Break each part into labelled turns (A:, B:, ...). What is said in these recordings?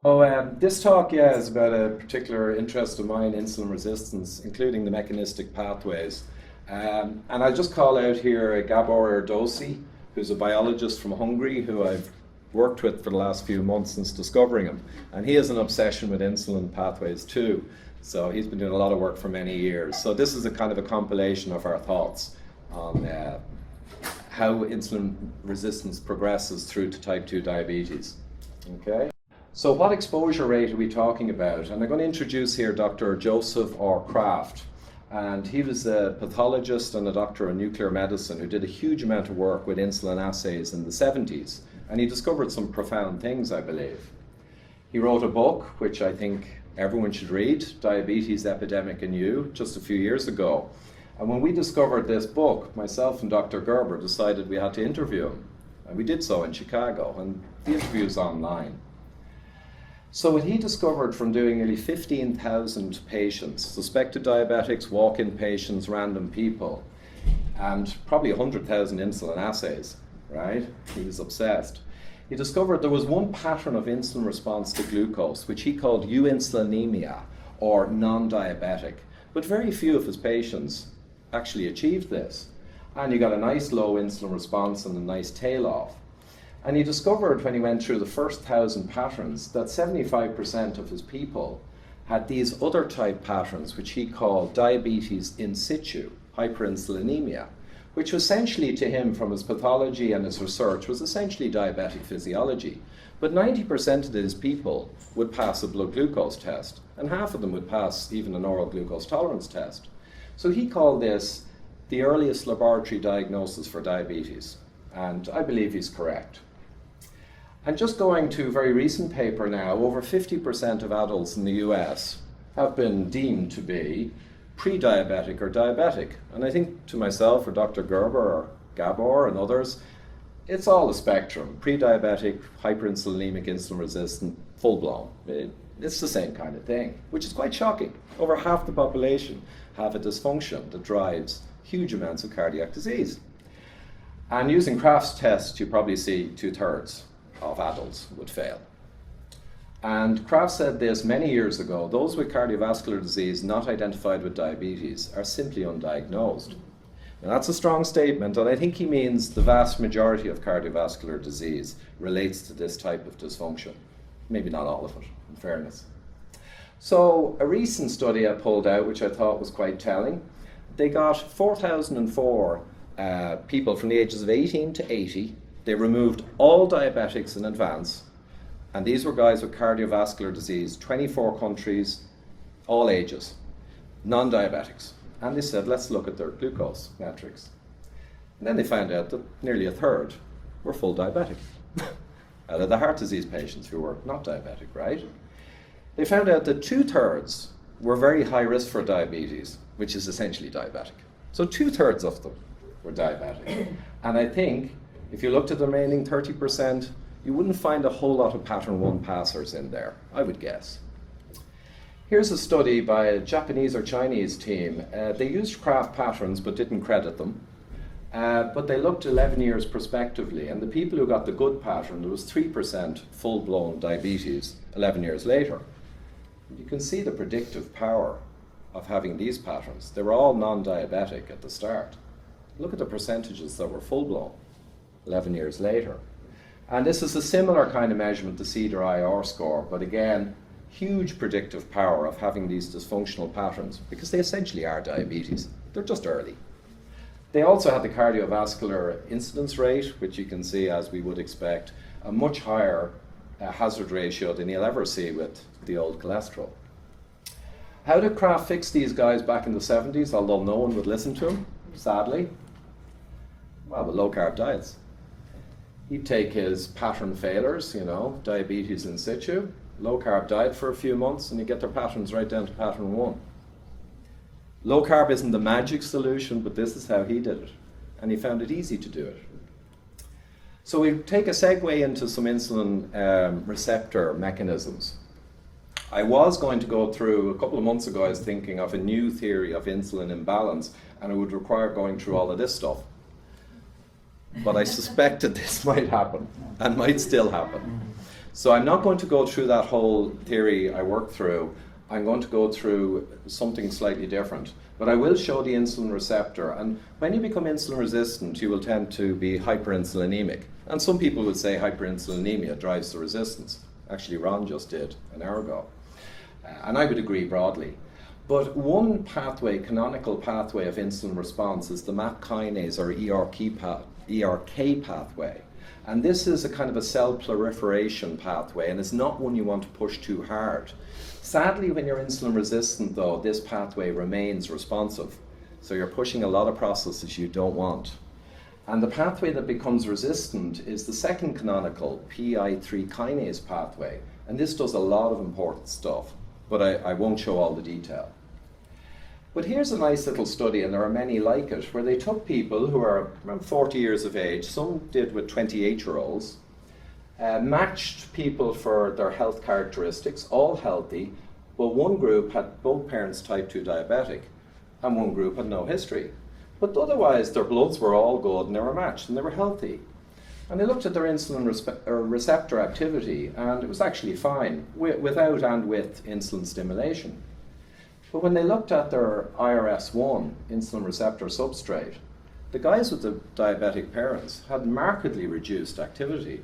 A: This talk, yeah, is about a particular interest of mine, insulin resistance, including the mechanistic pathways. And I'll just call out here Gabor Erdosi, who's a biologist from Hungary, who I've worked with for the last few months since discovering him. And he has an obsession with insulin pathways too. So he's been doing a lot of work for many years. So this is a kind of a compilation of our thoughts on how insulin resistance progresses through to type 2 diabetes. Okay. So what exposure rate are we talking about? And I'm going to introduce here Dr. Joseph R. Kraft. And he was a pathologist and a doctor in nuclear medicine who did a huge amount of work with insulin assays in the 70s. And he discovered some profound things, I believe. He wrote a book, which I think everyone should read, Diabetes Epidemic in You, just a few years ago. And when we discovered this book, myself and Dr. Gerber decided we had to interview him. And we did so in Chicago, and the interview's online. So what he discovered from doing nearly 15,000 patients, suspected diabetics, walk-in patients, random people, and probably 100,000 insulin assays, right? He was obsessed. He discovered there was one pattern of insulin response to glucose, which he called euinsulinemia, or non-diabetic. But very few of his patients actually achieved this. And you got a nice low insulin response and a nice tail off. And he discovered when he went through the first 1,000 patterns that 75% of his people had these other type patterns, which he called diabetes in situ, hyperinsulinemia, which essentially to him from his pathology and his research was essentially diabetic physiology. But 90% of these people would pass a blood glucose test, and half of them would pass even an oral glucose tolerance test. So he called this the earliest laboratory diagnosis for diabetes, and I believe he's correct. And just going to a very recent paper now, over 50% of adults in the US have been deemed to be pre-diabetic or diabetic. And I think to myself or Dr. Gerber or Gabor and others, it's all a spectrum. Pre-diabetic, hyperinsulinemic, insulin resistant, full-blown. It's the same kind of thing, which is quite shocking. Over half the population have a dysfunction that drives huge amounts of cardiac disease. And using Kraft's test, you probably see 2/3 of adults would fail. And Kraft said this many years ago: those with cardiovascular disease not identified with diabetes are simply undiagnosed. Now that's a strong statement, and I think he means the vast majority of cardiovascular disease relates to this type of dysfunction. Maybe not all of it, in fairness. So a recent study I pulled out, which I thought was quite telling, they got 4,004 people from the ages of 18 to 80. They removed all diabetics in advance, and these were guys with cardiovascular disease, 24 countries, all ages, non-diabetics. And they said, let's look at their glucose metrics. And then they found out that nearly a third were full diabetic, out of the heart disease patients who were not diabetic, right? They found out that 2/3 were very high risk for diabetes, which is essentially diabetic. So 2/3 of them were diabetic. And I think if you looked at the remaining 30%, you wouldn't find a whole lot of pattern 1 passers in there, I would guess. Here's a study by a Japanese or Chinese team. They used Kraft patterns but didn't credit them. But they looked 11 years prospectively, and the people who got the good pattern, there was 3% full-blown diabetes 11 years later. You can see the predictive power of having these patterns. They were all non-diabetic at the start. Look at the percentages that were full-blown 11 years later. And this is a similar kind of measurement, the CDR-IR score, but again, huge predictive power of having these dysfunctional patterns, because they essentially are diabetes. They're just early. They also had the cardiovascular incidence rate, which you can see, as we would expect, a much higher hazard ratio than you'll ever see with the old cholesterol. How did Kraft fix these guys back in the 70s, although no one would listen to him, sadly? Well, with low-carb diets. He'd take his pattern failures, diabetes in situ, low-carb diet for a few months, and you get their patterns right down to pattern 1. Low-carb isn't the magic solution, but this is how he did it, and he found it easy to do it. So we take a segue into some insulin receptor mechanisms. I was going to go through, a couple of months ago, I was thinking of a new theory of insulin imbalance, and it would require going through all of this stuff. But I suspected this might happen, and might still happen. So I'm not going to go through that whole theory I worked through. I'm going to go through something slightly different. But I will show the insulin receptor. And when you become insulin resistant, you will tend to be hyperinsulinemic. And some people would say hyperinsulinemia drives the resistance. Actually, Ron just did an hour ago. And I would agree broadly. But one pathway, canonical pathway of insulin response is the MAP kinase or ERK pathway. And this is a kind of a cell proliferation pathway, and it's not one you want to push too hard. Sadly, when you're insulin resistant, though, this pathway remains responsive. So you're pushing a lot of processes you don't want. And the pathway that becomes resistant is the second canonical PI3 kinase pathway. And this does a lot of important stuff, but I won't show all the detail. But here's a nice little study, and there are many like it, where they took people who are around 40 years of age, some did with 28-year-olds, matched people for their health characteristics, all healthy, but one group had both parents type 2 diabetic, and one group had no history. But otherwise, their bloods were all good, and they were matched, and they were healthy. And they looked at their insulin receptor activity, and it was actually fine, without and with insulin stimulation. But when they looked at their IRS1, insulin receptor substrate, the guys with the diabetic parents had markedly reduced activity.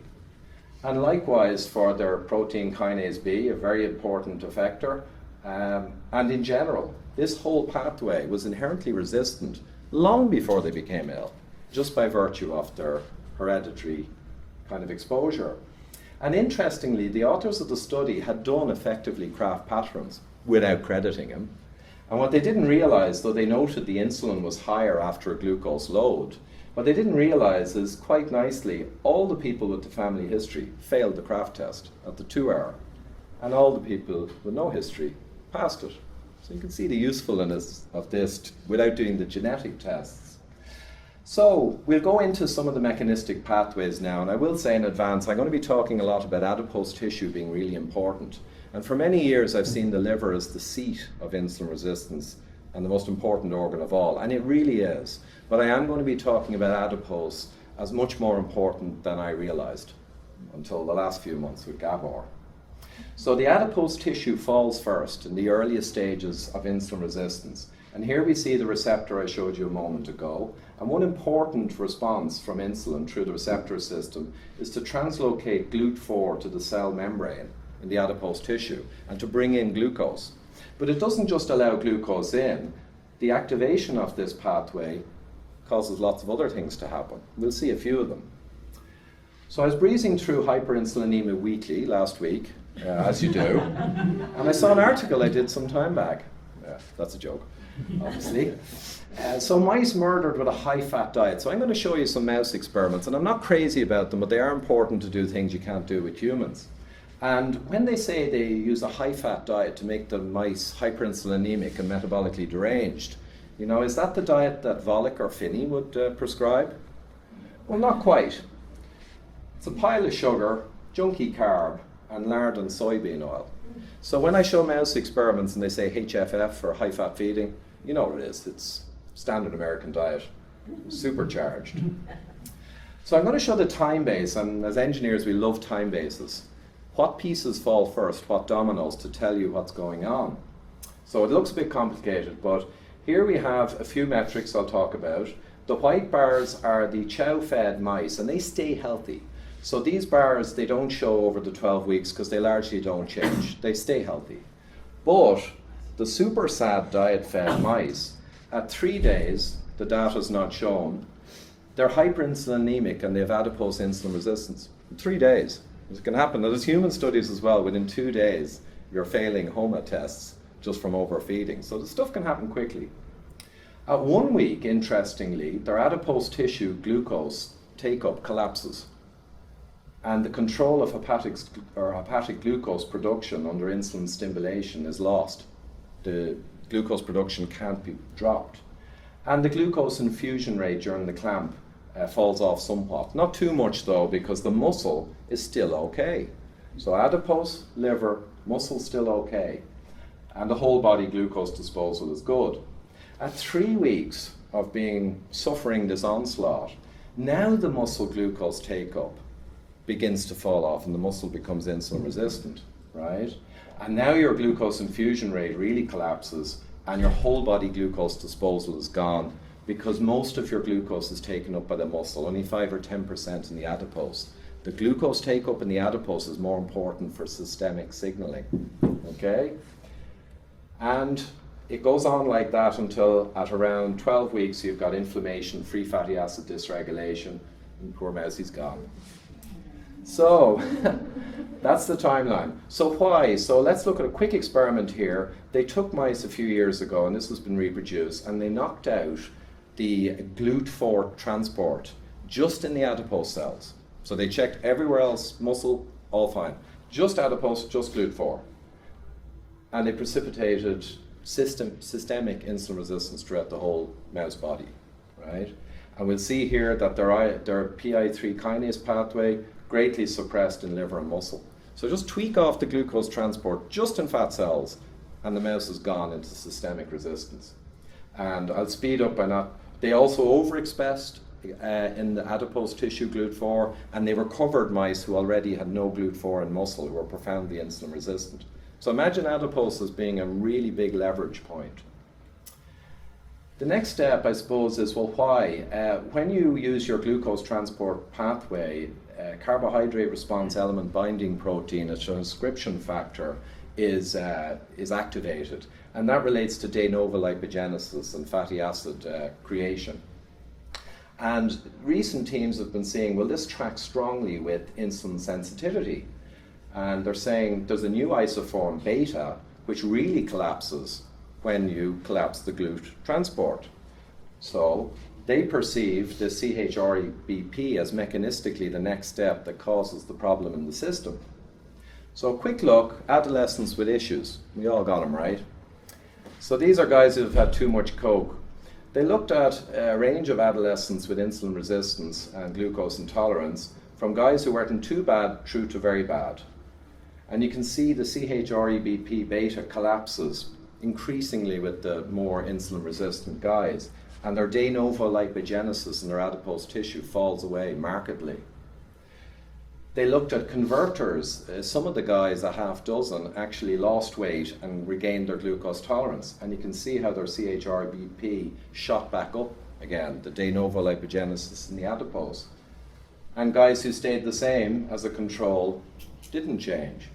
A: And likewise for their protein kinase B, a very important effector, and in general, this whole pathway was inherently resistant long before they became ill, just by virtue of their hereditary kind of exposure. And interestingly, the authors of the study had done effectively Kraft patterns without crediting him. And what they didn't realize, though they noted the insulin was higher after a glucose load, what they didn't realize is, quite nicely, all the people with the family history failed the Kraft test at the 2-hour, and all the people with no history passed it. So you can see the usefulness of this without doing the genetic tests. So we'll go into some of the mechanistic pathways now, and I will say in advance, I'm going to be talking a lot about adipose tissue being really important. And for many years, I've seen the liver as the seat of insulin resistance and the most important organ of all, and it really is. But I am going to be talking about adipose as much more important than I realized until the last few months with Ivor. So the adipose tissue falls first in the earliest stages of insulin resistance. And here we see the receptor I showed you a moment ago. And one important response from insulin through the receptor system is to translocate GLUT4 to the cell membrane in the adipose tissue and to bring in glucose. But it doesn't just allow glucose in. The activation of this pathway causes lots of other things to happen. We'll see a few of them. So I was breezing through Hyperinsulinemia Weekly last week, as you do, and I saw an article I did some time back. That's a joke, obviously. So mice murdered with a high-fat diet. So I'm going to show you some mouse experiments, and I'm not crazy about them, but they are important to do things you can't do with humans. And when they say they use a high-fat diet to make the mice hyperinsulinemic and metabolically deranged, you know, is that the diet that Volek or Finney would prescribe? Well, not quite. It's a pile of sugar, junky carb, and lard and soybean oil. So when I show mouse experiments and they say HFF or high-fat feeding, you know what it is. It's standard American diet, supercharged. So I'm going to show the time base, and as engineers we love time bases. What pieces fall first, what dominoes, to tell you what's going on. So it looks a bit complicated, but here we have a few metrics I'll talk about. The white bars are the chow-fed mice, and they stay healthy. So these bars, they don't show over the 12 weeks because they largely don't change. They stay healthy. But the super sad diet-fed mice, at 3 days, the data's not shown, they're hyperinsulinemic and they have adipose insulin resistance. In 3 days. It can happen. Now, there's human studies as well. Within 2 days, you're failing HOMA tests just from overfeeding. So the stuff can happen quickly. At 1 week, interestingly, their adipose tissue glucose take-up collapses. And the control of hepatic glucose production under insulin stimulation is lost. The glucose production can't be dropped. And the glucose infusion rate during the clamp falls off somewhat. Not too much though, because the muscle is still okay. So adipose, liver, muscle still okay. And the whole body glucose disposal is good. At 3 weeks of suffering this onslaught, now the muscle glucose take-up begins to fall off and the muscle becomes insulin resistant, right? And now your glucose infusion rate really collapses and your whole body glucose disposal is gone because most of your glucose is taken up by the muscle, only 5 or 10% in the adipose. The glucose take up in the adipose is more important for systemic signaling, okay? And it goes on like that until at around 12 weeks you've got inflammation, free fatty acid dysregulation, and poor Mousie's gone. So that's the timeline. So why? So let's look at a quick experiment here. They took mice a few years ago, and this has been reproduced, and they knocked out the GLUT4 transport just in the adipose cells. So they checked everywhere else, muscle, all fine. Just adipose, just GLUT4. And they precipitated systemic insulin resistance throughout the whole mouse body, right? And we'll see here that their PI3 kinase pathway greatly suppressed in liver and muscle. So just tweak off the glucose transport just in fat cells and the mouse has gone into systemic resistance. And I'll speed up by not, they also overexpressed in the adipose tissue GLUT4, and they recovered mice who already had no GLUT4 in muscle, who were profoundly insulin resistant. So imagine adipose as being a really big leverage point. The next step, I suppose, is, well, why? When you use your glucose transport pathway, carbohydrate response element binding protein, a transcription factor, is activated. And that relates to de novo lipogenesis and fatty acid creation. And recent teams have been saying, well, this tracks strongly with insulin sensitivity. And they're saying there's a new isoform, beta, which really collapses when you collapse the GLUT transport. So they perceive the CHREBP as mechanistically the next step that causes the problem in the system. So a quick look, adolescents with issues. We all got them, right? So these are guys who've had too much Coke. They looked at a range of adolescents with insulin resistance and glucose intolerance, from guys who weren't too bad through to very bad. And you can see the CHREBP beta collapses increasingly with the more insulin resistant guys, and their de novo lipogenesis in their adipose tissue falls away markedly. They looked at converters. Some of the guys, a half dozen, actually lost weight and regained their glucose tolerance, and you can see how their CHRBP shot back up again, the de novo lipogenesis in the adipose. And guys who stayed the same as a control didn't change.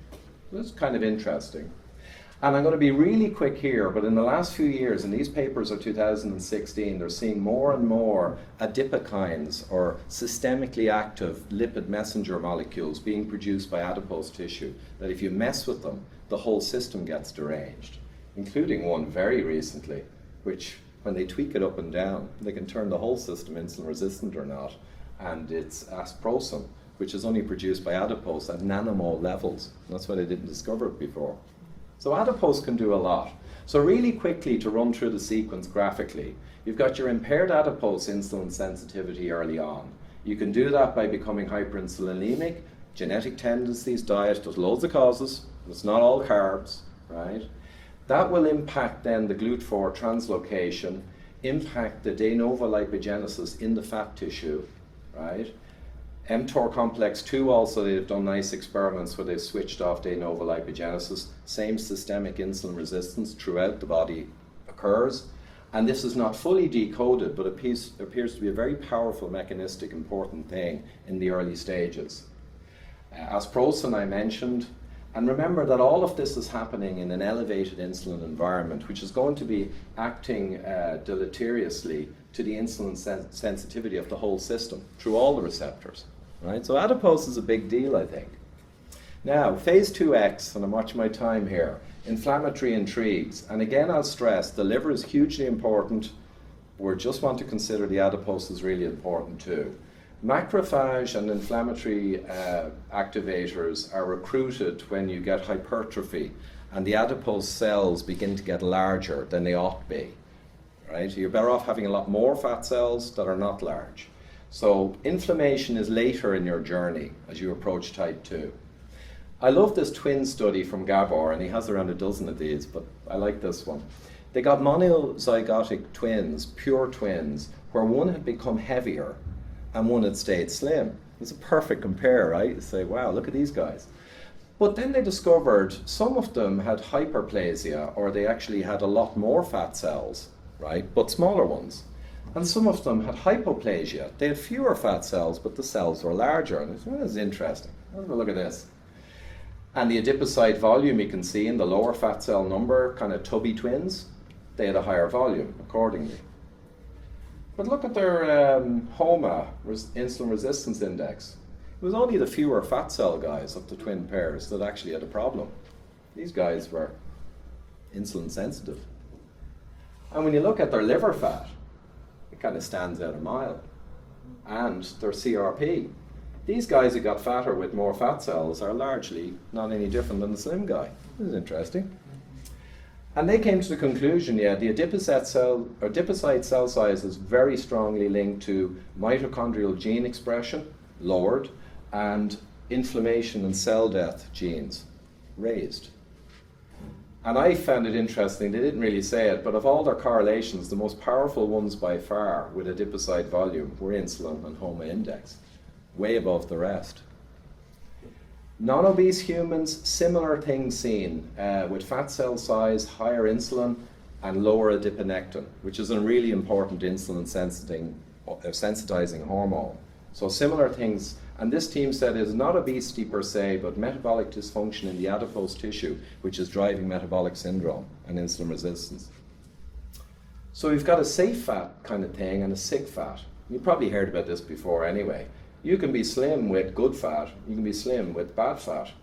A: That's kind of interesting. And I'm going to be really quick here, but in the last few years, and these papers are 2016, they're seeing more and more adipokines, or systemically active lipid messenger molecules, being produced by adipose tissue, that if you mess with them, the whole system gets deranged, including one very recently, which when they tweak it up and down, they can turn the whole system insulin resistant or not, and it's asprosin, which is only produced by adipose at nanomole levels. That's why they didn't discover it before. So adipose can do a lot. So really quickly, to run through the sequence graphically, you've got your impaired adipose insulin sensitivity early on. You can do that by becoming hyperinsulinemic, genetic tendencies, diet, there's loads of causes, it's not all carbs, right? That will impact then the GLUT4 translocation, impact the de novo lipogenesis in the fat tissue, right? mTOR complex 2 also, they've done nice experiments where they've switched off de novo lipogenesis. Same systemic insulin resistance throughout the body occurs. And this is not fully decoded, but appears to be a very powerful mechanistic important thing in the early stages. Asprosin I mentioned. And remember that all of this is happening in an elevated insulin environment, which is going to be acting deleteriously to the insulin sensitivity of the whole system through all the receptors. Right? So adipose is a big deal, I think. Now, phase 2X, and I'm watching my time here, inflammatory intrigues. And again, I'll stress, the liver is hugely important. We just want to consider the adipose is really important too. Macrophage and inflammatory activators are recruited when you get hypertrophy and the adipose cells begin to get larger than they ought to be. Right? You're better off having a lot more fat cells that are not large. So inflammation is later in your journey as you approach type 2. I love this twin study from Ivor, and he has around a dozen of these, but I like this one. They got monozygotic twins, pure twins, where one had become heavier and one had stayed slim. It's a perfect compare, right? You say, wow, look at these guys. But then they discovered some of them had hyperplasia, or they actually had a lot more fat cells, right? But smaller ones. And some of them had hypoplasia. They had fewer fat cells, but the cells were larger. And this is interesting. Let's have a look at this. And the adipocyte volume, you can see in the lower fat cell number, kind of tubby twins, they had a higher volume accordingly. But look at their HOMA, insulin resistance index. It was only the fewer fat cell guys of the twin pairs that actually had a problem. These guys were insulin sensitive. And when you look at their liver fat, it kind of stands out a mile. And their CRP. These guys who got fatter with more fat cells are largely not any different than the slim guy. This is interesting. And they came to the conclusion, the adipocyte cell size is very strongly linked to mitochondrial gene expression, lowered, and inflammation and cell death genes, raised. And I found it interesting, they didn't really say it, but of all their correlations, the most powerful ones by far with adipocyte volume were insulin and HOMA index, way above the rest. Non-obese humans, similar things seen with fat cell size, higher insulin, and lower adiponectin, which is a really important insulin sensitizing hormone. So similar things, and this team said it is not obesity per se, but metabolic dysfunction in the adipose tissue, which is driving metabolic syndrome and insulin resistance. So we've got a safe fat kind of thing and a sick fat. You've probably heard about this before anyway. You can be slim with good fat, you can be slim with bad fat,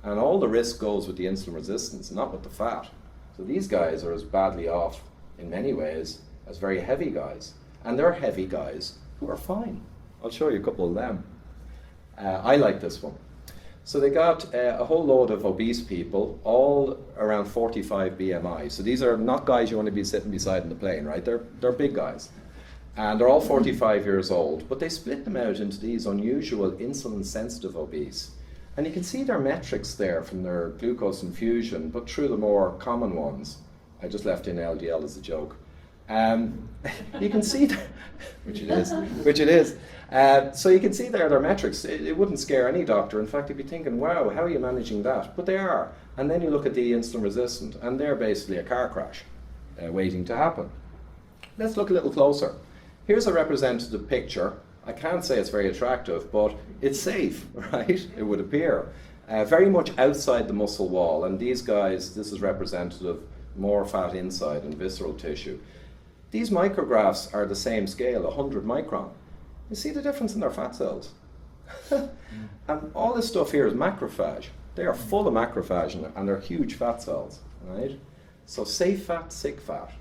A: and all the risk goes with the insulin resistance, not with the fat. So these guys are as badly off in many ways as very heavy guys, and they're heavy guys who are fine. I'll show you a couple of them. I like this one. So they got a whole load of obese people, all around 45 BMI. So these are not guys you want to be sitting beside in the plane, right? They're big guys. And they're all 45 years old, but they split them out into these unusual insulin-sensitive obese. And you can see their metrics there from their glucose infusion, but through the more common ones. I just left in LDL as a joke. You can see, which it is. So you can see there their metrics. It wouldn't scare any doctor. In fact, you'd be thinking, wow, how are you managing that? But they are. And then you look at the insulin resistant, and they're basically a car crash waiting to happen. Let's look a little closer. Here's a representative picture. I can't say it's very attractive, but it's safe, right? It would appear. Very much outside the muscle wall. And these guys, this is representative, more fat inside and visceral tissue. These micrographs are the same scale, 100 micron. You see the difference in their fat cells? And all this stuff here is macrophage. They are full of macrophage and they're huge fat cells, right? So safe fat, sick fat.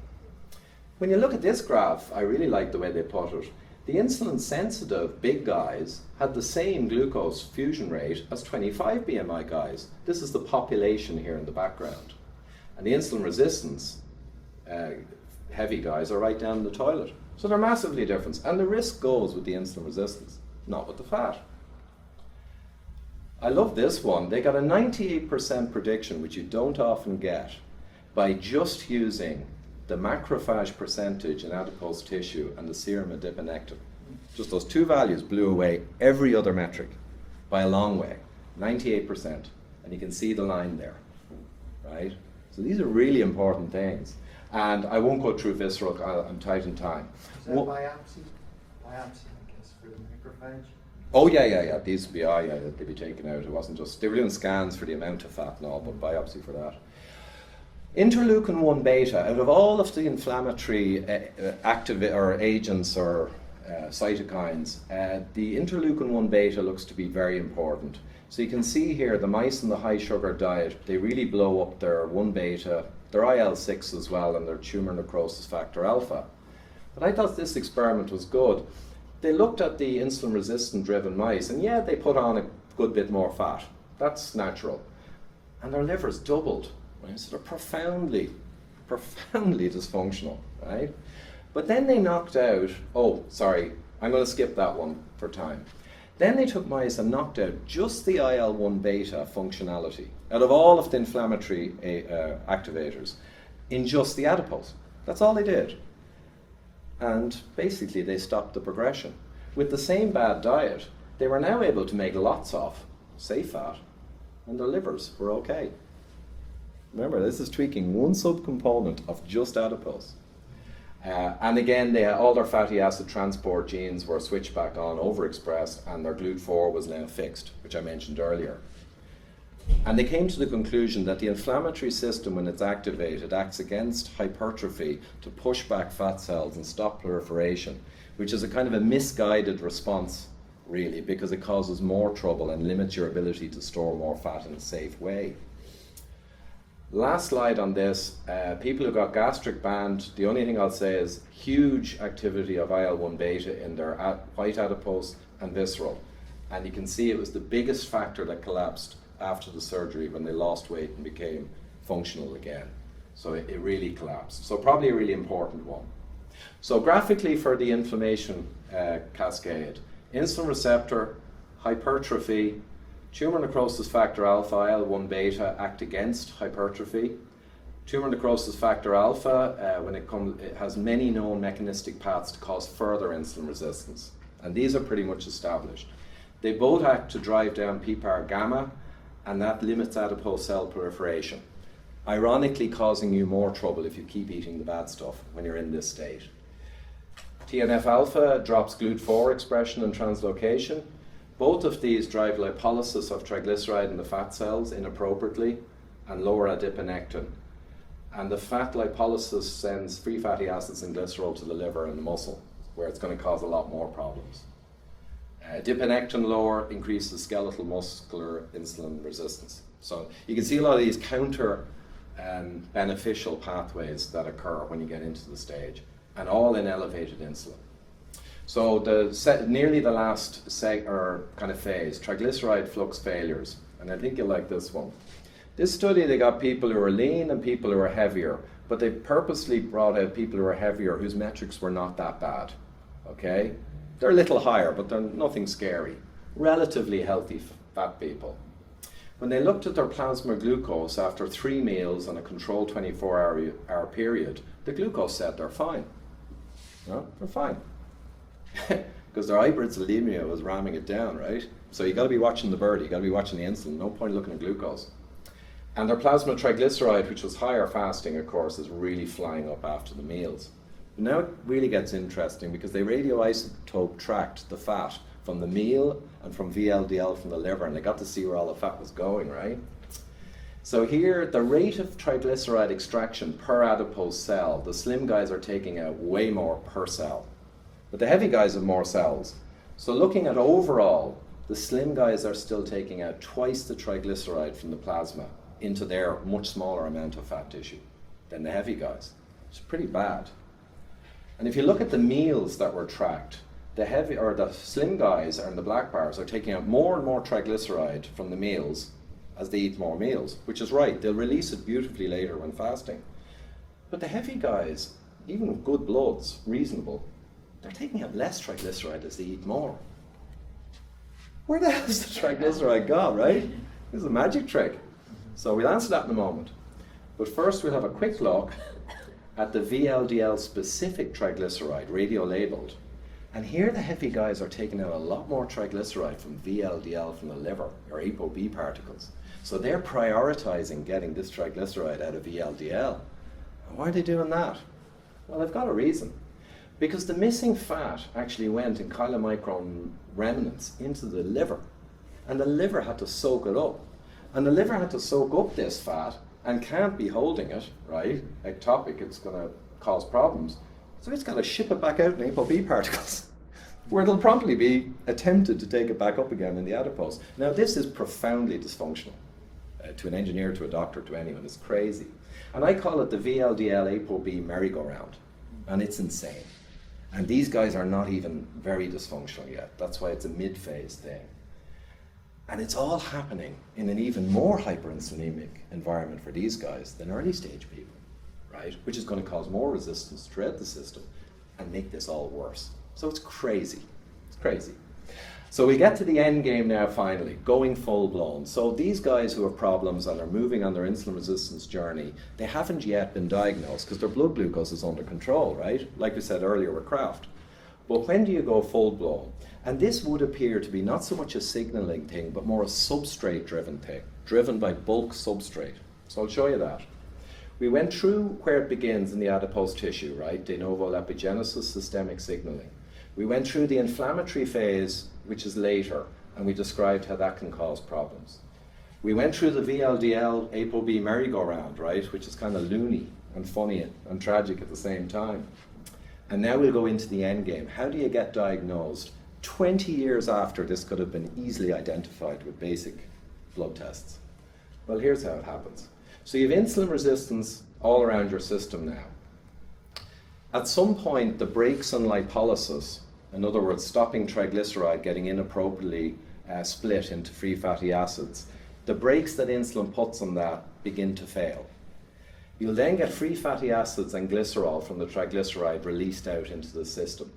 A: When you look at this graph, I really like the way they put it. The insulin sensitive big guys had the same glucose fusion rate as 25 BMI guys. This is the population here in the background. And the insulin resistance heavy guys are right down in the toilet. So they're massively different. And the risk goes with the insulin resistance, not with the fat. I love this one. They got a 98% prediction, which you don't often get, by just using the macrophage percentage in adipose tissue and the serum adiponectin. Just those two values blew away every other metric by a long way, 98%. And you can see the line there, right? So these are really important things. And I won't go through visceral, I'm tight in time.
B: Is that biopsy? Biopsy, I guess, for the macrophage?
A: Oh yeah. These would be, they'd be taken out. It wasn't just, they were doing scans for the amount of fat and all, but biopsy for that. Interleukin-1 beta, out of all of the inflammatory agents or cytokines, the interleukin-1 beta looks to be very important. So you can see here the mice in the high sugar diet, they really blow up their 1 beta, their IL-6 as well, and their tumor necrosis factor alpha. But I thought this experiment was good. They looked at the insulin resistant driven mice, and yeah, they put on a good bit more fat. That's natural. And their livers doubled. Right? So they're profoundly dysfunctional, right? But then they knocked out, oh, sorry, I'm going to skip that one for time. Then they took mice and knocked out just the IL-1 beta functionality out of all of the inflammatory activators in just the adipose. That's all they did. And basically they stopped the progression. With the same bad diet, they were now able to make lots of safe fat, and their livers were okay. Remember, this is tweaking one subcomponent of just adipose. And again, all their fatty acid transport genes were switched back on, overexpressed, and their GLUT4 was now fixed, which I mentioned earlier. And they came to the conclusion that the inflammatory system, when it's activated, acts against hypertrophy to push back fat cells and stop proliferation, which is a kind of a misguided response, really, because it causes more trouble and limits your ability to store more fat in a safe way. Last slide on this, people who got gastric band, the only thing I'll say is huge activity of IL-1 beta in their white adipose and visceral. And you can see it was the biggest factor that collapsed after the surgery when they lost weight and became functional again. So it really collapsed. So probably a really important one. So graphically for the inflammation cascade, insulin receptor, hypertrophy, tumor necrosis factor alpha, IL-1 beta act against hypertrophy. Tumor necrosis factor alpha, it has many known mechanistic paths to cause further insulin resistance. And these are pretty much established. They both act to drive down PPAR gamma, and that limits adipose cell proliferation, ironically causing you more trouble if you keep eating the bad stuff when you're in this state. TNF alpha drops GLUT4 expression and translocation. Both of these drive lipolysis of triglyceride in the fat cells inappropriately and lower adiponectin. And the fat lipolysis sends free fatty acids and glycerol to the liver and the muscle, where it's going to cause a lot more problems. Adiponectin lower increases skeletal muscular insulin resistance. So you can see a lot of these counter beneficial pathways that occur when you get into the stage, and all in elevated insulin. So nearly the last kind of phase, triglyceride flux failures, and I think you'll like this one. This study, they got people who were lean and people who were heavier, but they purposely brought out people who were heavier whose metrics were not that bad, okay? They're a little higher, but they're nothing scary. Relatively healthy fat people. When they looked at their plasma glucose after 3 meals and a controlled 24-hour period, the glucose said they're fine. No, they're fine. Because their hyperinsulinemia was ramming it down, right? So you got to be watching the bird, you got to be watching the insulin, no point looking at glucose. And their plasma triglyceride, which was higher fasting, of course, is really flying up after the meals. Now it really gets interesting because they radioisotope tracked the fat from the meal and from VLDL from the liver, and they got to see where all the fat was going, right? So here, the rate of triglyceride extraction per adipose cell, the slim guys are taking out way more per cell, but the heavy guys have more cells. So looking at overall, the slim guys are still taking out twice the triglyceride from the plasma into their much smaller amount of fat tissue than the heavy guys. It's pretty bad. And if you look at the meals that were tracked, the slim guys and the black bars are taking out more and more triglyceride from the meals as they eat more meals, which is right. They'll release it beautifully later when fasting. But the heavy guys, even with good bloods, reasonable, they're taking out less triglyceride as they eat more. Where the hell has the triglyceride gone, right? This is a magic trick. So we'll answer that in a moment. But first we'll have a quick look at the VLDL specific triglyceride, radio-labeled. And here the heavy guys are taking out a lot more triglyceride from VLDL from the liver, or ApoB particles. So they're prioritizing getting this triglyceride out of VLDL. And why are they doing that? Well, they've got a reason. Because the missing fat actually went in chylomicron remnants into the liver. And the liver had to soak it up. And the liver had to soak up this fat and can't be holding it, right? Ectopic, it's going to cause problems. So it's got to ship it back out in ApoB particles, where it'll promptly be attempted to take it back up again in the adipose. Now, this is profoundly dysfunctional to an engineer, to a doctor, to anyone. It's crazy. And I call it the VLDL ApoB merry-go-round. And it's insane. And these guys are not even very dysfunctional yet. That's why it's a mid-phase thing. And it's all happening in an even more hyperinsulinemic environment for these guys than early stage people, right? Which is going to cause more resistance throughout the system and make this all worse. So it's crazy. It's crazy. So we get to the end game now finally, going full blown. So these guys who have problems and are moving on their insulin resistance journey, they haven't yet been diagnosed because their blood glucose is under control, right? Like we said earlier with Kraft. But when do you go full blown? And this would appear to be not so much a signaling thing, but more a substrate driven thing, driven by bulk substrate. So I'll show you that. We went through where it begins in the adipose tissue, right? De novo lipogenesis, systemic signaling. We went through the inflammatory phase, which is later, and we described how that can cause problems. We went through the VLDL ApoB merry-go-round, right, which is kind of loony and funny and tragic at the same time. And now we'll go into the end game. How do you get diagnosed 20 years after this could have been easily identified with basic blood tests? Well, here's how it happens. So you have insulin resistance all around your system now. At some point, the brakes on lipolysis, in other words, stopping triglyceride getting inappropriately split into free fatty acids, the brakes that insulin puts on that begin to fail. You'll then get free fatty acids and glycerol from the triglyceride released out into the system.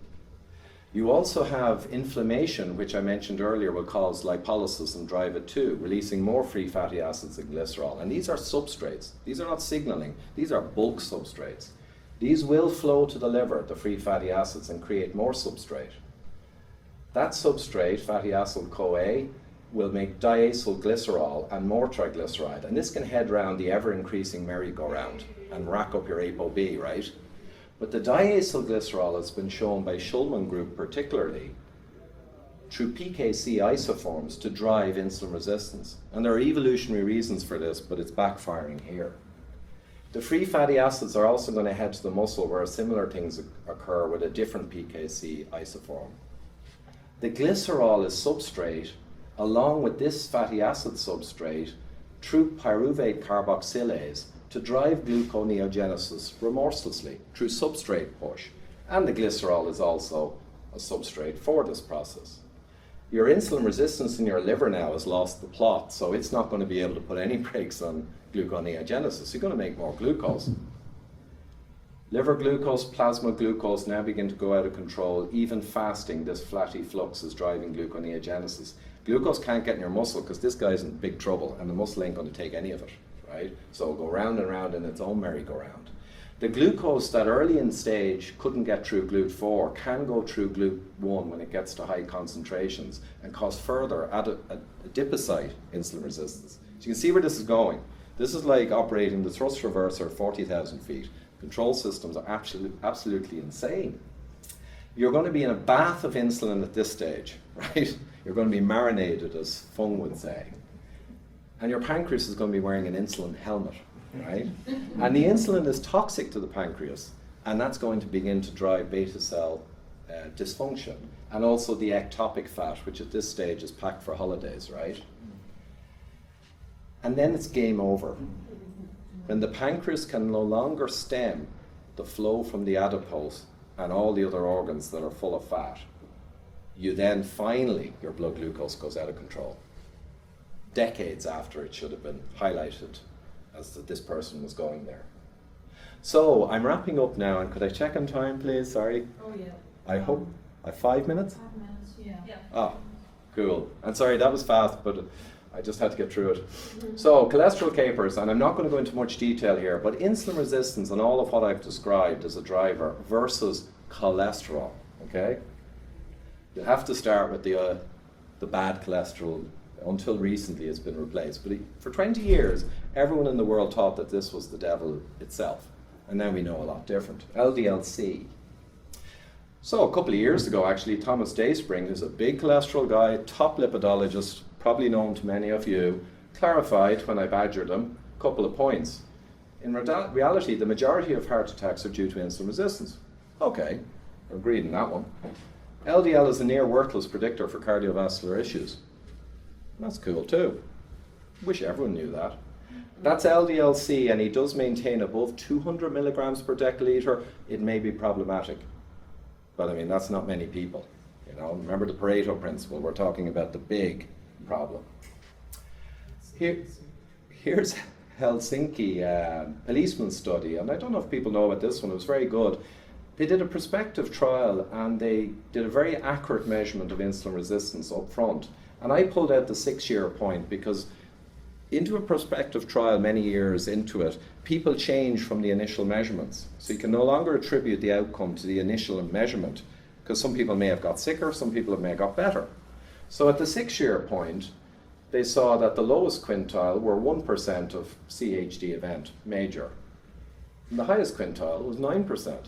A: You also have inflammation, which I mentioned earlier will cause lipolysis and drive it too, releasing more free fatty acids and glycerol. And these are substrates. These are not signaling. These are bulk substrates. These will flow to the liver, the free fatty acids, and create more substrate. That substrate, fatty acid CoA, will make diacylglycerol and more triglyceride. And this can head round the ever-increasing merry-go-round and rack up your ApoB, right? But the diacylglycerol has been shown by Shulman group particularly through PKC isoforms to drive insulin resistance. And there are evolutionary reasons for this, but it's backfiring here. The free fatty acids are also going to head to the muscle where similar things occur with a different PKC isoform. The glycerol is substrate along with this fatty acid substrate through pyruvate carboxylase to drive gluconeogenesis remorselessly through substrate push. And the glycerol is also a substrate for this process. Your insulin resistance in your liver now has lost the plot, so it's not going to be able to put any brakes on gluconeogenesis. You're going to make more glucose. Liver glucose, plasma glucose now begin to go out of control. Even fasting, this flatty flux is driving gluconeogenesis. Glucose can't get in your muscle because this guy's in big trouble and the muscle ain't going to take any of it. Right? So it'll go round and round in its own merry-go-round. The glucose that early in stage couldn't get through GLUT4 can go through GLUT1 when it gets to high concentrations and cause further adipocyte insulin resistance. So you can see where this is going. This is like operating the thrust reverser 40,000 feet. Control systems are absolutely insane. You're going to be in a bath of insulin at this stage, right? You're going to be marinated, as Fung would say. And your pancreas is going to be wearing an insulin helmet, right? And the insulin is toxic to the pancreas, and that's going to begin to drive beta cell dysfunction, and also the ectopic fat, which at this stage is packed for holidays, right? And then it's game over. When the pancreas can no longer stem the flow from the adipose and all the other organs that are full of fat, you then finally, your blood glucose goes out of control. Decades after it should have been highlighted as that this person was going there. So I'm wrapping up now, and could I check on time, please? Sorry.
C: Oh yeah.
A: I hope I have 5 minutes.
C: 5 minutes. Yeah.
A: Ah, cool. And sorry, that was fast, but I just had to get through it. So cholesterol capers, and I'm not going to go into much detail here, but insulin resistance and all of what I've described as a driver versus cholesterol. Okay. You have to start with the bad cholesterol. Until recently it's been replaced. But for 20 years, everyone in the world thought that this was the devil itself. And now we know a lot different. LDLC. So a couple of years ago, actually, Thomas Dayspring, who's a big cholesterol guy, top lipidologist, probably known to many of you, clarified when I badgered him a couple of points. In reality, the majority of heart attacks are due to insulin resistance. Okay, we're agreed on that one. LDL is a near worthless predictor for cardiovascular issues. That's cool too. Wish everyone knew that. That's LDLC, and he does maintain above 200 milligrams per deciliter. It may be problematic, but I mean, that's not many people. You know, remember the Pareto principle. We're talking about the big problem. Here's Helsinki policeman study, and I don't know if people know about this one. It was very good. They did a prospective trial, and they did a very accurate measurement of insulin resistance up front. And I pulled out the 6-year point because into a prospective trial many years into it, people change from the initial measurements. So you can no longer attribute the outcome to the initial measurement. because some people may have got sicker, some people may have got better. So at the 6-year point, they saw that the lowest quintile were 1% of CHD event, major. And the highest quintile was 9%.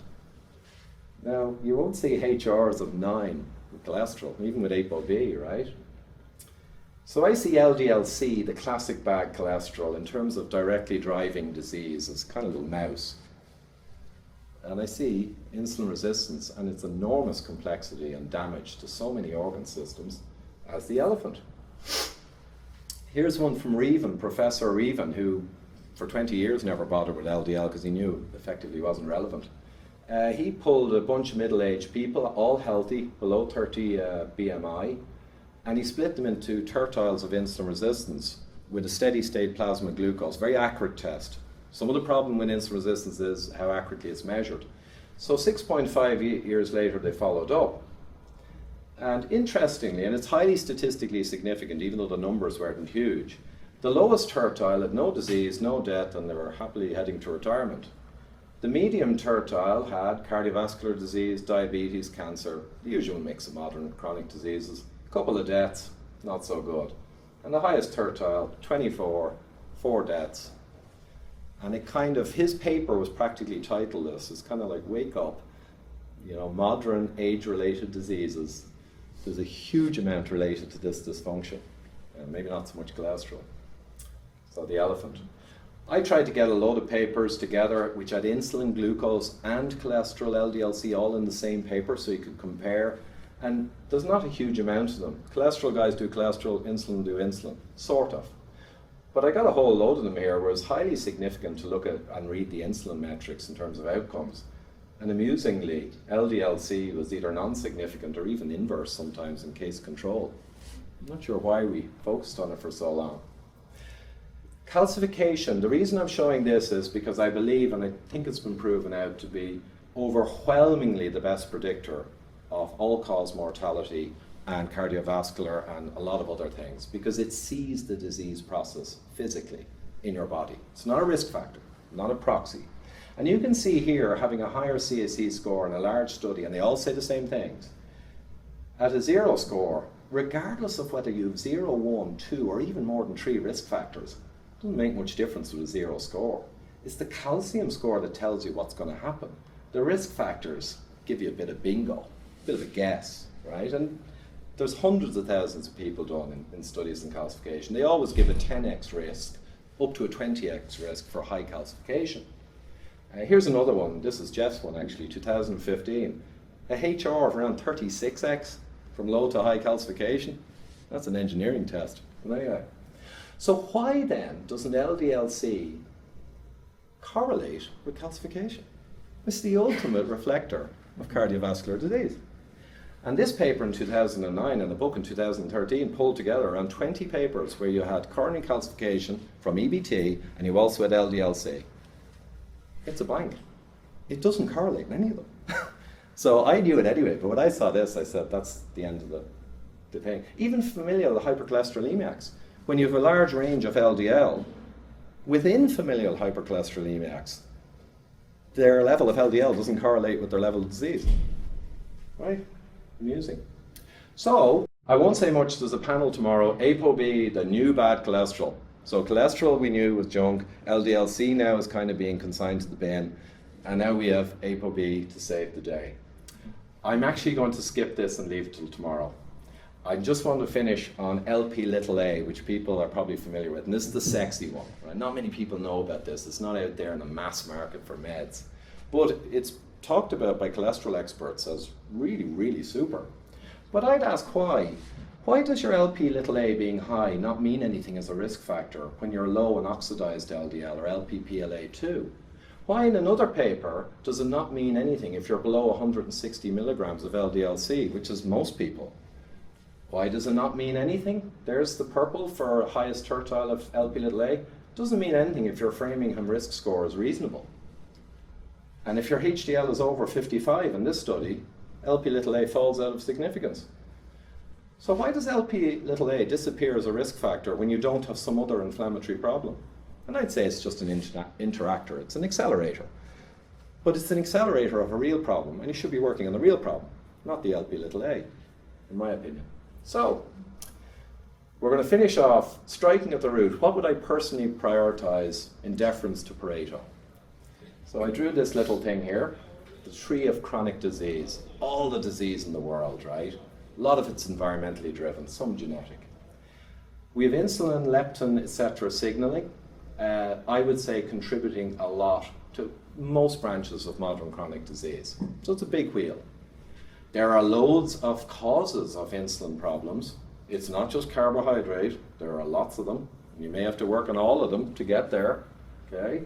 A: Now, you won't see HRs of 9 with cholesterol, even with ApoB, right? So I see LDLC, the classic bad cholesterol, in terms of directly driving disease, as kind of a little mouse. And I see insulin resistance and its enormous complexity and damage to so many organ systems as the elephant. Here's one from Revan, Professor Revan, who for 20 years never bothered with LDL because he knew effectively wasn't relevant. He pulled a bunch of middle-aged people, all healthy, below 30 BMI, and he split them into tertiles of insulin resistance with a steady state plasma glucose, very accurate test. Some of the problem with insulin resistance is how accurately it's measured. So 6.5 years later, they followed up. And interestingly, and it's highly statistically significant, even though the numbers weren't huge, the lowest tertile had no disease, no death, and they were happily heading to retirement. The medium tertile had cardiovascular disease, diabetes, cancer, the usual mix of modern chronic diseases, a couple of deaths, not so good. And the highest tertile, 24, 4 deaths. And it kind of, his paper was practically titled this. It's kind of like, wake up, you know, modern age-related diseases. There's a huge amount related to this dysfunction, and maybe not so much cholesterol. So the elephant. I tried to get a load of papers together which had insulin, glucose, and cholesterol, LDLC, all in the same paper so you could compare. And there's not a huge amount of them. Cholesterol guys do cholesterol, insulin do insulin, sort of. But I got a whole load of them here where it's highly significant to look at and read the insulin metrics in terms of outcomes. And amusingly, LDLC was either non-significant or even inverse sometimes in case control. I'm not sure why we focused on it for so long. Calcification, the reason I'm showing this is because I believe, and I think it's been proven out to be overwhelmingly the best predictor of all-cause mortality and cardiovascular and a lot of other things, because it sees the disease process physically in your body. It's not a risk factor, not a proxy. And you can see here, having a higher CAC score in a large study, and they all say the same things, at a 0 score, regardless of whether you have 0, 1, 2, or even more than 3 risk factors, it doesn't make much difference with a 0 score. It's the calcium score that tells you what's going to happen. The risk factors give you a bit of bingo, a bit of a guess, right? And there's hundreds of thousands of people done in studies in calcification. They always give a 10x risk, up to a 20x risk for high calcification. Here's another one. This is Jeff's one, actually, 2015. A HR of around 36x from low to high calcification. That's an engineering test. Anyway. So why then doesn't LDLC correlate with calcification? It's the ultimate reflector of cardiovascular disease. And this paper in 2009 and a book in 2013 pulled together around 20 papers where you had coronary calcification from EBT and you also had LDLC. It's a blank. It doesn't correlate in any of them. So I knew it anyway, but when I saw this, I said, that's the end of the thing. Even familial hypercholesterolemics, when you have a large range of LDL, within familial hypercholesterolemics, their level of LDL doesn't correlate with their level of disease. Right? Amusing. So, I won't say much. There's a panel tomorrow. ApoB, the new bad cholesterol. So cholesterol we knew was junk. LDLC now is kind of being consigned to the bin. And now we have ApoB to save the day. I'm actually going to skip this and leave it till tomorrow. I just want to finish on Lp(a), which people are probably familiar with. And this is the sexy one. Right? Not many people know about this. It's not out there in the mass market for meds. But it's talked about by cholesterol experts as really, really super. But I'd ask why. Why does your Lp(a) being high not mean anything as a risk factor when you're low in oxidized LDL or Lp(PLA2)? Why in another paper does it not mean anything if you're below 160 milligrams of LDLC, which is most people? Why does it not mean anything? There's the purple for highest tertile of Lp(a). Doesn't mean anything if your Framingham risk score is reasonable. And if your HDL is over 55 in this study, Lp(a) falls out of significance. So why does Lp(a) disappear as a risk factor when you don't have some other inflammatory problem? And I'd say it's just an interactor, it's an accelerator. But it's an accelerator of a real problem, and you should be working on the real problem. not the LP little a, in my opinion. So, we're going to finish off striking at the root. What would I personally prioritize in deference to Pareto? So I drew this little thing here, the tree of chronic disease, all the disease in the world, right? A lot of it's environmentally driven, some genetic. We have insulin, leptin, etc. signaling, I would say contributing a lot to most branches of modern chronic disease. So it's a big wheel. There are loads of causes of insulin problems. It's not just carbohydrate, there are lots of them. You may have to work on all of them to get there, okay?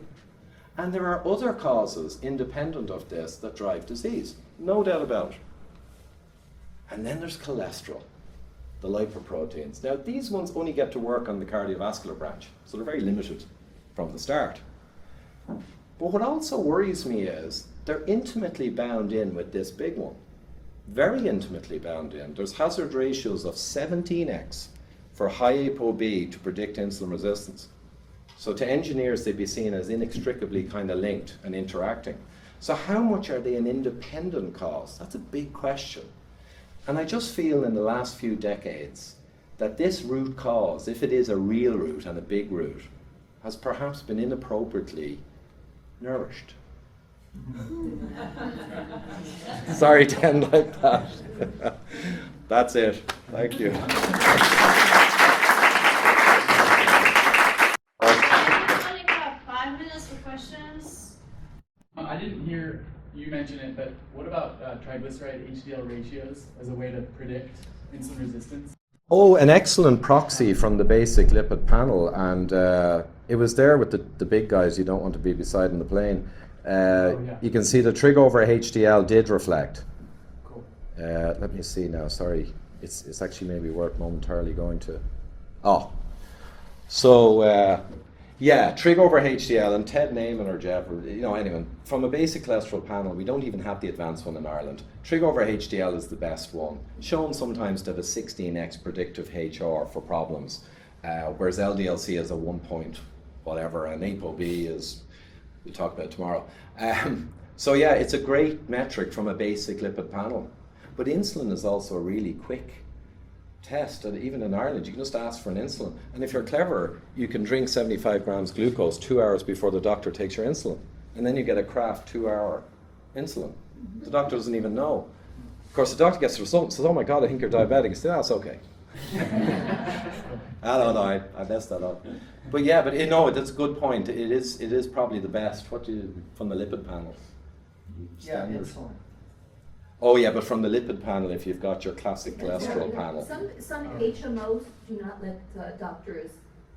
A: And there are other causes independent of this that drive disease, no doubt about it. And then there's cholesterol, the lipoproteins. Now these ones only get to work on the cardiovascular branch, so they're very limited from the start. But what also worries me is they're intimately bound in with this big one. Very intimately bound in. There's hazard ratios of 17x for high ApoB to predict insulin resistance. So to engineers, they'd be seen as inextricably kind of linked and interacting. So how much are they an independent cause? That's a big question. And I just feel in the last few decades that this root cause, if it is a real root and a big root, has perhaps been inappropriately nourished. Sorry to end like that. That's it. Thank you.
C: We only have 5 minutes for questions.
D: I didn't hear you mention it, but what about triglyceride HDL ratios as a way to predict insulin resistance?
A: Oh, an excellent proxy from the basic lipid panel, and it was there with the big guys you don't want to be beside in the plane. You can see the trig over HDL did reflect.
D: Cool.
A: Let me see now, sorry. It's actually maybe worth momentarily going to... Oh. So, yeah, trig over HDL, and Ted Naiman or Jeff, or, anyone, from a basic cholesterol panel, we don't even have the advanced one in Ireland. Trig over HDL is the best one, shown sometimes to have a 16x predictive HR for problems, whereas LDLC is a 1 point whatever, and ApoB is, we'll talk about it tomorrow. So yeah, it's a great metric from a basic lipid panel. But insulin is also a really quick test, and even in Ireland, you can just ask for an insulin. And if you're clever, you can drink 75 grams glucose 2 hours before the doctor takes your insulin. And then you get a Kraft 2-hour insulin. The doctor doesn't even know. Of course, the doctor gets the result and says, oh my God, I think you're diabetic. You say, that's okay. I don't know, I messed that up. But yeah, but that's a good point. It is probably the best. What do you, from the lipid panel? Standard.
B: Yeah, insulin.
A: Oh yeah, but from the lipid panel, if you've got your classic cholesterol panel.
E: Some HMOs do not let doctors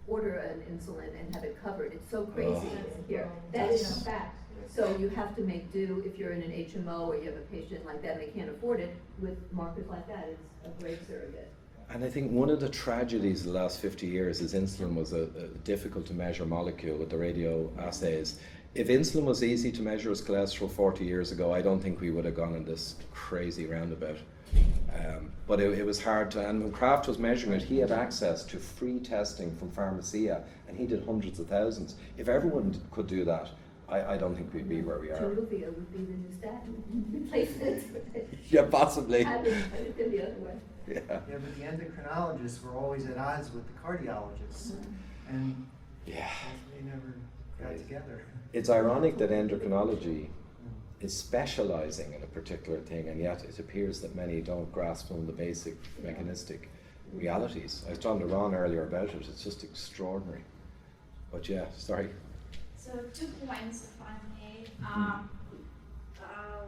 E: order an insulin and have it covered. It's so crazy here. That is a fact. So you have to make do if you're in an HMO or you have a patient like that and they can't afford it. With markers like that, it's a great surrogate.
A: And I think one of the tragedies of the last 50 years is insulin was a difficult to measure molecule with the radio assays. If insulin was easy to measure as cholesterol 40 years ago, I don't think we would have gone in this crazy roundabout. But it was hard to, and when Kraft was measuring it, he had access to free testing from Pharmacia, and he did hundreds of thousands. If everyone could do that, I don't think we'd be where we are.
E: Triglyceride would be the new statin replacement.
A: Yeah, possibly.
E: I would go the other way.
A: Yeah.
B: Yeah, but the endocrinologists were always at odds with the cardiologists, and
A: Yeah.
B: they never got together.
A: It's ironic that endocrinology is specializing in a particular thing, and yet it appears that many don't grasp some of the basic mechanistic realities. I was talking to Ron earlier about it. It's just extraordinary. But yeah, sorry.
C: So 2 points, if I may.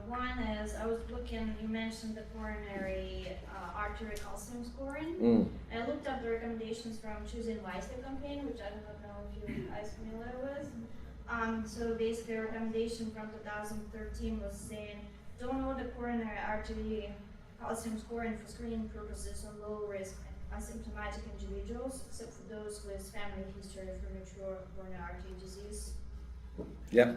C: One is, I was looking, you mentioned the coronary artery calcium scoring. And I looked up the recommendations from Choosing Wisely campaign, which I do not know if you guys are familiar with. So basically a recommendation from 2013 was saying, don't know the coronary artery calcium scoring for screening purposes on low risk asymptomatic individuals, except for those with family history of premature coronary artery disease.
A: Yeah.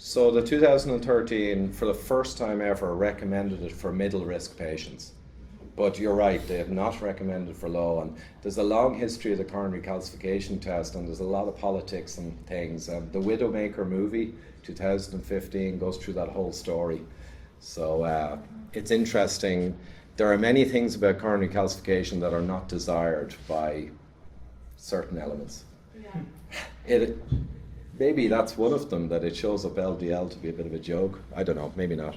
A: So the 2013, for the first time ever, recommended it for middle risk patients. But you're right, they have not recommended for low. And there's a long history of the coronary calcification test, and there's a lot of politics and things. The Widowmaker movie, 2015, goes through that whole story. So it's interesting. There are many things about coronary calcification that are not desired by certain elements.
C: Yeah.
A: Maybe that's one of them, that it shows up LDL to be a bit of a joke. I don't know, maybe not.